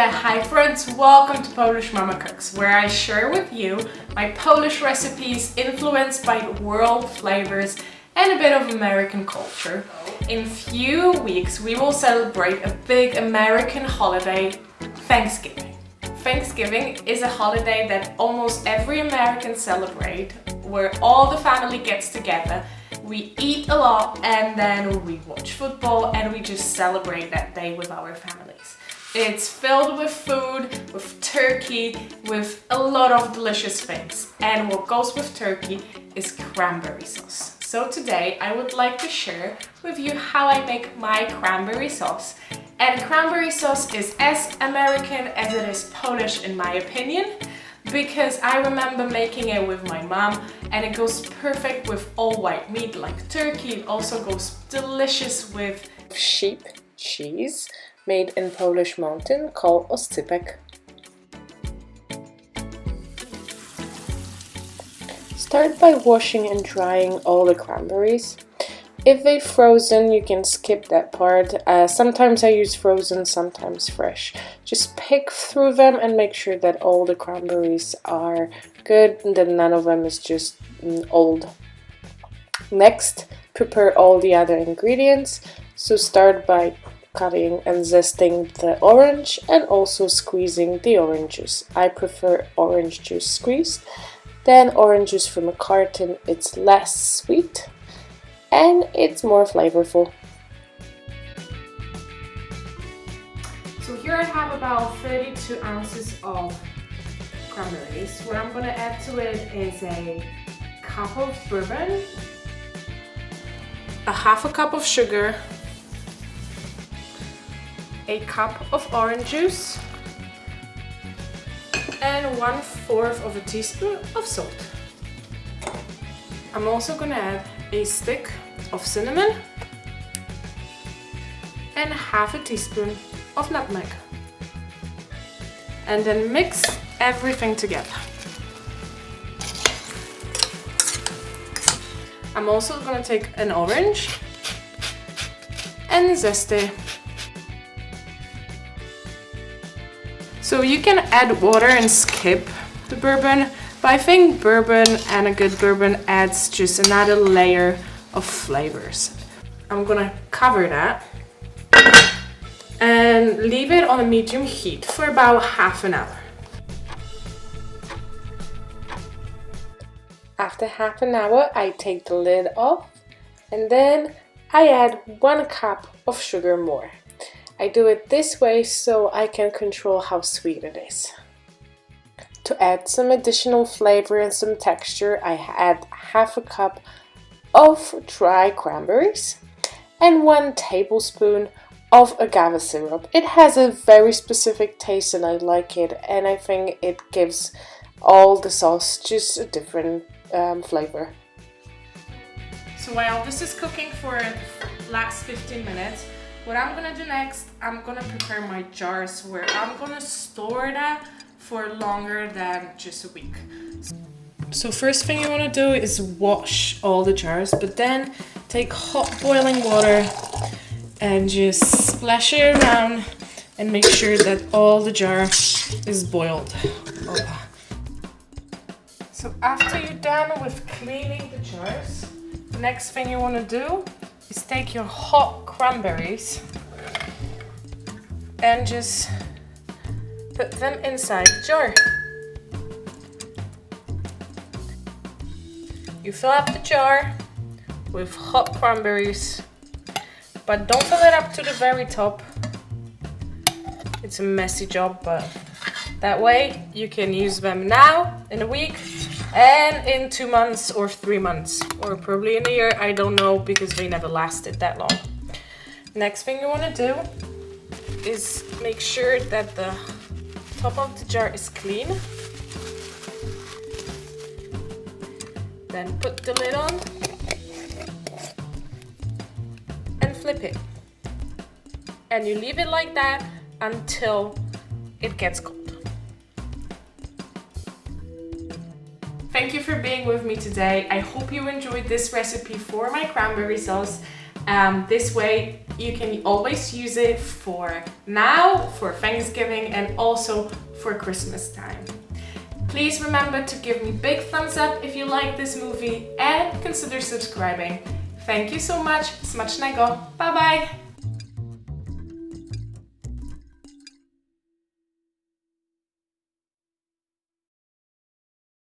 Hi friends, welcome to Polish Mama Cooks, where I share with you my Polish recipes influenced by world flavors and a bit of American culture. In few weeks we will celebrate a big American holiday, Thanksgiving. Thanksgiving is a holiday that almost every American celebrate, where all the family gets together. We eat a lot and then we watch football and we just celebrate that day with our families. It's filled with food, with turkey, with a lot of delicious things. And what goes with turkey is cranberry sauce. So today I would like to share with you how I make my cranberry sauce. And cranberry sauce is as American as it is Polish in my opinion, because I remember making it with my mom and it goes perfect with all white meat like turkey. It also goes delicious with sheep cheese made in Polish mountain called OSCYPEK. Start by washing and drying all the cranberries. If they're frozen, you can skip that part. Sometimes I use frozen, sometimes fresh. Just pick through them and make sure that all the cranberries are good and that none of them is just old. Next, prepare all the other ingredients. So start by cutting and zesting the orange and also squeezing the orange juice. I prefer orange juice squeezed. Then orange juice from a carton, it's less sweet and it's more flavorful. So here I have about 32 ounces of cranberries. What I'm going to add to it is a cup of bourbon, a half a cup of sugar, a cup of orange juice, and 1/4 of a teaspoon of salt. I'm also going to add a stick of cinnamon and half a teaspoon of nutmeg. And then mix everything together. I'm also going to take an orange and zest it. So you can add water and skip the bourbon, but I think bourbon and a good bourbon adds just another layer of flavors. I'm gonna cover that and leave it on a medium heat for about half an hour. After half an hour, I take the lid off and then I add 1 cup of sugar more. I do it this way so I can control how sweet it is. To add some additional flavor and some texture, I add half a cup of dry cranberries and 1 tablespoon of agave syrup. It has a very specific taste and I like it, and I think it gives all the sauce just a different flavor. So while this is cooking for the last 15 minutes, what I'm gonna do next, I'm gonna prepare my jars where I'm gonna store that for longer than just a week. So first thing you wanna do is wash all the jars, but then take hot boiling water and just splash it around and make sure that all the jar is boiled. So after you're done with cleaning the jars, the next thing you wanna do is take your hot cranberries and just put them inside the jar. You fill up the jar with hot cranberries, but don't fill it up to the very top. It's a messy job, but that way you can use them now, in a week, and in 2 months or 3 months, or probably in a year, I don't know, because they never lasted that long. Next thing you want to do is make sure that the top of the jar is clean. Then put the lid on and flip it. And you leave it like that until it gets cold. Thank you for being with me today. I hope you enjoyed this recipe for my cranberry sauce. This way you can always use it for now, for Thanksgiving, and also for Christmas time. Please remember to give me big thumbs up if you like this movie and consider subscribing. Thank you so much. Smacznego. Bye bye.